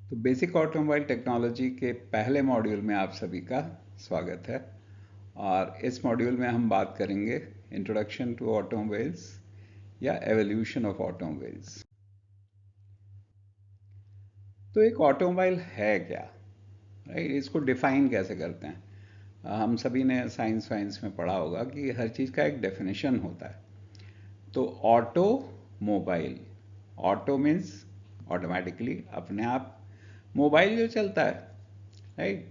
तो basic automobile technology के पहले मॉड्यूल में आप सभी का स्वागत है। और इस मॉड्यूल में हम बात करेंगे इंट्रोडक्शन टू ऑटोमोबाइल्स या एवोल्यूशन ऑफ ऑटोमोबाइल्स। तो एक ऑटोमोबाइल है क्या, राइट? इसको डिफाइन कैसे करते हैं? हम सभी ने साइंस वाइंस में पढ़ा होगा कि हर चीज़ का एक डेफिनेशन होता है। तो auto mobile, auto means automatically, अपने आप, मोबाइल जो चलता है, राइट?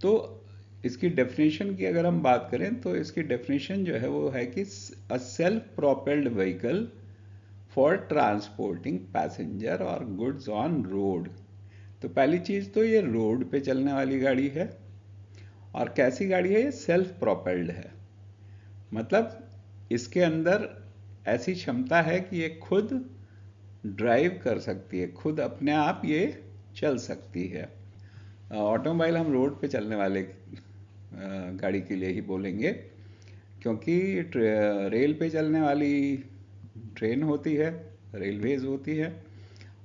तो इसकी डेफिनेशन की अगर हम बात करें तो इसकी डेफिनेशन जो है वो है कि a self propelled vehicle for transporting passenger और गुड्स ऑन रोड। तो पहली चीज़ तो ये रोड पे चलने वाली गाड़ी है। और कैसी गाड़ी है? ये सेल्फ प्रोपेल्ड है। मतलब इसके अंदर ऐसी क्षमता है कि ये खुद ड्राइव कर सकती है, खुद अपने आप ये चल सकती है। ऑटोमोबाइल हम रोड पे चलने वाले गाड़ी के लिए ही बोलेंगे, क्योंकि रेल पे चलने वाली ट्रेन होती है, रेलवेज होती है,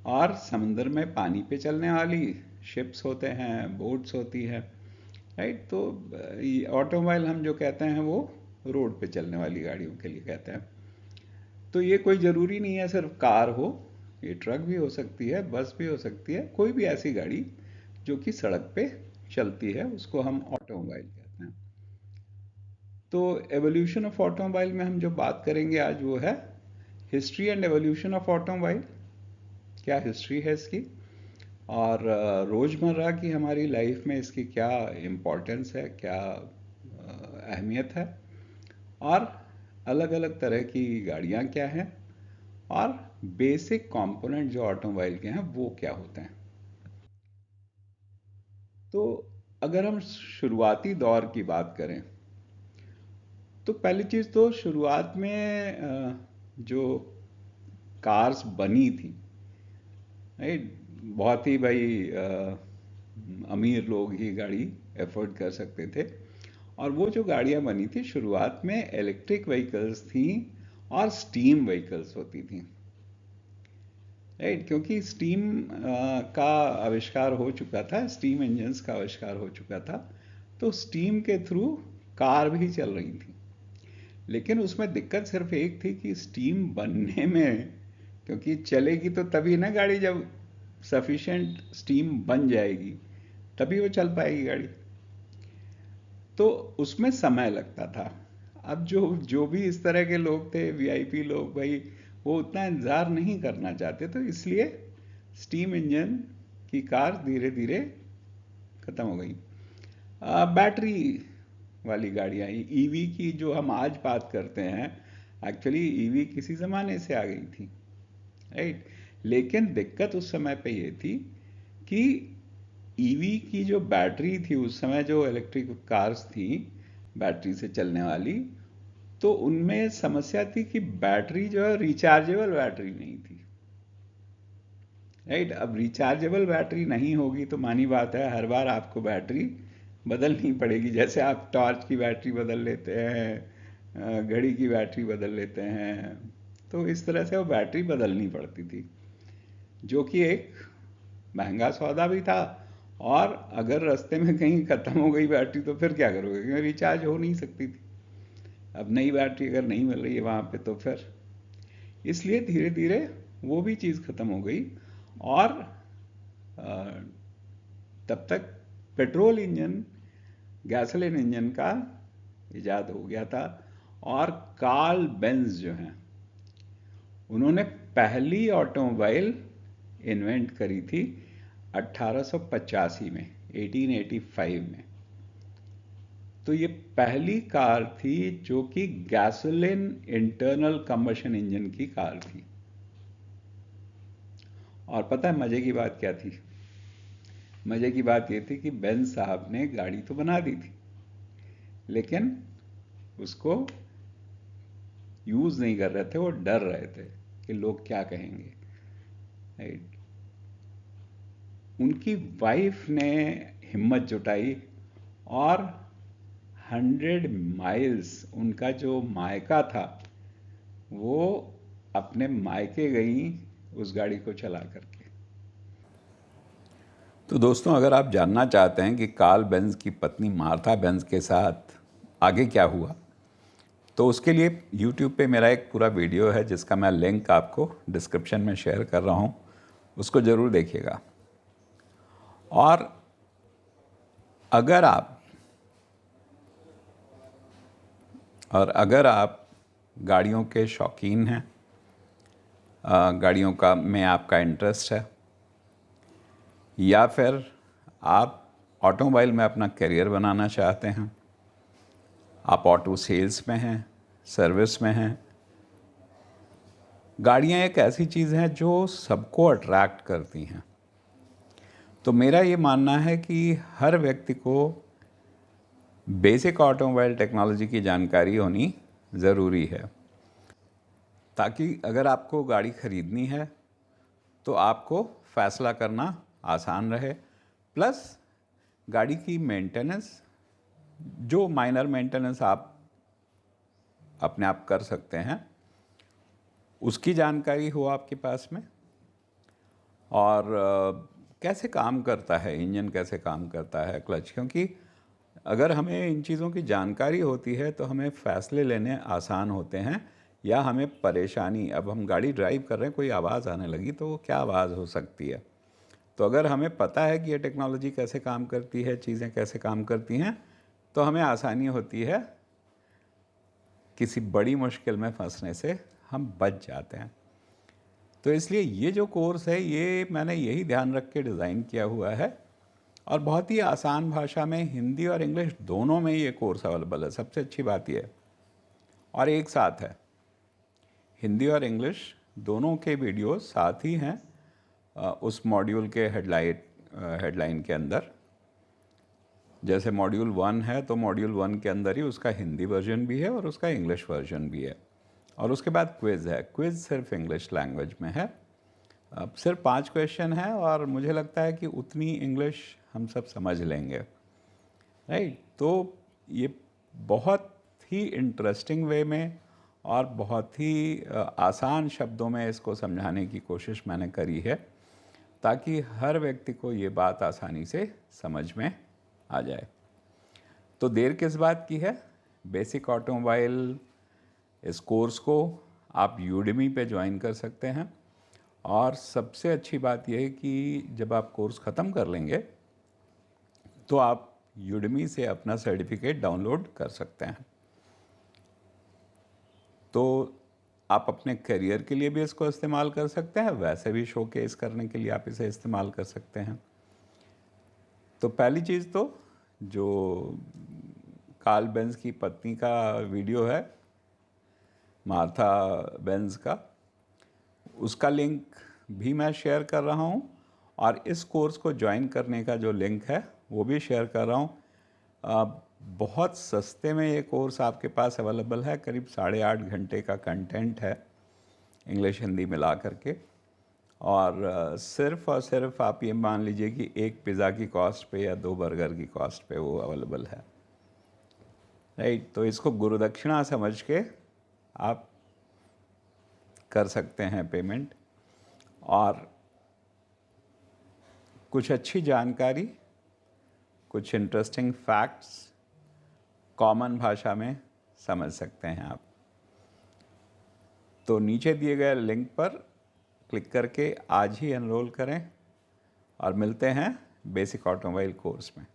और समंदर में पानी पे चलने वाली शिप्स होते हैं, बोट्स होती हैं, राइट? तो ऑटोमोबाइल हम जो कहते हैं वो रोड पे चलने वाली गाड़ियों के लिए कहते हैं। तो ये कोई ज़रूरी नहीं है सिर्फ कार हो, ये ट्रक भी हो सकती है, बस भी हो सकती है, कोई भी ऐसी गाड़ी जो कि सड़क पे चलती है उसको हम ऑटोमोबाइल कहते हैं। तो एवोल्यूशन ऑफ ऑटोमोबाइल में हम जो बात करेंगे आज वो है history and evolution of automobile. क्या हिस्ट्री है इसकी, और रोज़मर्रा की हमारी लाइफ में इसकी क्या इम्पोर्टेंस है, क्या अहमियत है, और अलग अलग तरह की गाड़ियाँ क्या हैं, और बेसिक कंपोनेंट जो ऑटोमोबाइल के हैं वो क्या होते हैं। तो अगर हम शुरुआती दौर की बात करें तो पहली चीज़ तो शुरुआत में जो कार्स बनी थी, राइट, बहुत ही भाई अमीर लोग ही गाड़ी एफोर्ड कर सकते थे। और वो जो गाड़ियाँ बनी थी शुरुआत में इलेक्ट्रिक व्हीकल्स थी और स्टीम व्हीकल्स होती थी, राइट? क्योंकि स्टीम का आविष्कार हो चुका था, स्टीम इंजन्स का आविष्कार हो चुका था, तो स्टीम के थ्रू कार भी चल रही थी। लेकिन उसमें दिक्कत सिर्फ एक थी कि स्टीम बनने में, क्योंकि चलेगी तो तभी ना गाड़ी, जब सफिशिएंट स्टीम बन जाएगी तभी वो चल पाएगी गाड़ी। तो उसमें समय लगता था। अब जो जो भी इस तरह के लोग थे, वीआईपी लोग, भाई वो उतना इंतज़ार नहीं करना चाहते, तो इसलिए स्टीम इंजन की कार धीरे धीरे ख़त्म हो गई। बैटरी वाली गाड़ियाँ, ईवी की जो हम आज बात करते हैं, एक्चुअली ईवी किसी ज़माने से आ गई थी, राइट? लेकिन दिक्कत उस समय पे ये थी कि ईवी की जो बैटरी थी, उस समय जो इलेक्ट्रिक कार्स थी बैटरी से चलने वाली, तो उनमें समस्या थी कि बैटरी जो है रिचार्जेबल बैटरी नहीं थी, राइट? अब रिचार्जेबल बैटरी नहीं होगी तो मानी बात है हर बार आपको बैटरी बदलनी पड़ेगी। जैसे आप टॉर्च की बैटरी बदल लेते हैं, घड़ी की बैटरी बदल लेते हैं, तो इस तरह से वो बैटरी बदलनी पड़ती थी, जो कि एक महंगा सौदा भी था। और अगर रास्ते में कहीं ख़त्म हो गई बैटरी तो फिर क्या करोगे, क्योंकि रिचार्ज हो नहीं सकती थी। अब नई बैटरी अगर नहीं मिल रही है वहाँ पे तो फिर, इसलिए धीरे धीरे वो भी चीज़ ख़त्म हो गई। और अ, तब तक पेट्रोल इंजन, गैसोलीन इंजन का इजाद हो गया था। और कार्ल बेंज जो हैं, उन्होंने पहली ऑटोमोबाइल इन्वेंट करी थी 1885 में, 1885 में। तो ये पहली कार थी जो कि गैसोलीन इंटरनल कंबशन इंजन की कार थी। और पता है मज़े की बात क्या थी? मज़े की बात ये थी कि बेंज साहब ने गाड़ी तो बना दी थी, लेकिन उसको यूज़ नहीं कर रहे थे, वो डर रहे थे कि लोग क्या कहेंगे, राइट? उनकी वाइफ ने हिम्मत जुटाई और 100 माइल्स, उनका जो मायका था, वो अपने मायके गई उस गाड़ी को चला करके। तो दोस्तों, अगर आप जानना चाहते हैं कि कार्ल बेंज की पत्नी मार्था बेंज के साथ आगे क्या हुआ, तो उसके लिए YouTube पे मेरा एक पूरा वीडियो है जिसका मैं लिंक आपको डिस्क्रिप्शन में शेयर कर रहा हूँ, उसको ज़रूर देखिएगा। और अगर आप गाड़ियों के शौकीन हैं, गाड़ियों का में आपका इंटरेस्ट है, या फिर आप ऑटोमोबाइल में अपना करियर बनाना चाहते हैं, आप ऑटो सेल्स में हैं, सर्विस में हैं, गाड़ियाँ एक ऐसी चीज़ हैं जो सबको अट्रैक्ट करती हैं। तो मेरा ये मानना है कि हर व्यक्ति को बेसिक ऑटोमोबाइल टेक्नोलॉजी की जानकारी होनी ज़रूरी है, ताकि अगर आपको गाड़ी खरीदनी है तो आपको फैसला करना आसान रहे। प्लस गाड़ी की मेंटेनेंस, जो माइनर मेंटेनेंस आप अपने आप कर सकते हैं, उसकी जानकारी हो आपके पास में। और कैसे काम करता है इंजन, कैसे काम करता है क्लच, क्योंकि अगर हमें इन चीज़ों की जानकारी होती है तो हमें फ़ैसले लेने आसान होते हैं, या हमें परेशानी, अब हम गाड़ी ड्राइव कर रहे हैं, कोई आवाज़ आने लगी तो वो क्या आवाज़ हो सकती है, तो अगर हमें पता है कि ये टेक्नोलॉजी कैसे काम करती है, चीज़ें कैसे काम करती हैं, तो हमें आसानी होती है, किसी बड़ी मुश्किल में फंसने से हम बच जाते हैं। तो इसलिए ये जो कोर्स है, ये मैंने यही ध्यान रख के डिज़ाइन किया हुआ है, और बहुत ही आसान भाषा में, हिंदी और इंग्लिश दोनों में ये कोर्स अवेलेबल है। सबसे अच्छी बात ये है, और एक साथ है, हिंदी और इंग्लिश दोनों के वीडियो साथ ही हैं उस मॉड्यूल के हेडलाइन के अंदर। जैसे मॉड्यूल 1 है तो मॉड्यूल 1 के अंदर ही उसका हिंदी वर्जन भी है और उसका इंग्लिश वर्जन भी है, और उसके बाद क्विज़ है। क्विज़ सिर्फ इंग्लिश लैंग्वेज में है। अब सिर्फ 5 क्वेश्चन है, और मुझे लगता है कि उतनी इंग्लिश हम सब समझ लेंगे, राइट। तो ये बहुत ही इंटरेस्टिंग वे में और बहुत ही आसान शब्दों में इसको समझाने की कोशिश मैंने करी है, ताकि हर व्यक्ति को ये बात आसानी से समझ में आ जाए। तो देर किस बात की है, बेसिक ऑटोमोबाइल इस कोर्स को आप यूडेमी पे ज्वाइन कर सकते हैं। और सबसे अच्छी बात यह है कि जब आप कोर्स ख़त्म कर लेंगे तो आप यूडेमी से अपना सर्टिफिकेट डाउनलोड कर सकते हैं। तो आप अपने करियर के लिए भी इसको इस्तेमाल कर सकते हैं, वैसे भी शोकेस करने के लिए आप इसे इस्तेमाल कर सकते हैं। तो पहली चीज़ तो जो कार्ल बेंज की पत्नी का वीडियो है, मार्था बेंज का, उसका लिंक भी मैं शेयर कर रहा हूँ, और इस कोर्स को ज्वाइन करने का जो लिंक है वो भी शेयर कर रहा हूँ। बहुत सस्ते में ये कोर्स आपके पास अवेलेबल है, करीब 8.5 घंटे का कंटेंट है, इंग्लिश हिंदी मिला करके। और सिर्फ और सिर्फ आप ये मान लीजिए कि एक पिज़्ज़ा की कॉस्ट पे या 2 बर्गर की कॉस्ट पे वो अवेलेबल है, राइट। तो इसको गुरुदक्षिणा समझ के आप कर सकते हैं पेमेंट, और कुछ अच्छी जानकारी, कुछ इंटरेस्टिंग फैक्ट्स कॉमन भाषा में समझ सकते हैं आप। तो नीचे दिए गए लिंक पर क्लिक करके आज ही एनरोल करें, और मिलते हैं बेसिक ऑटोमोबाइल कोर्स में।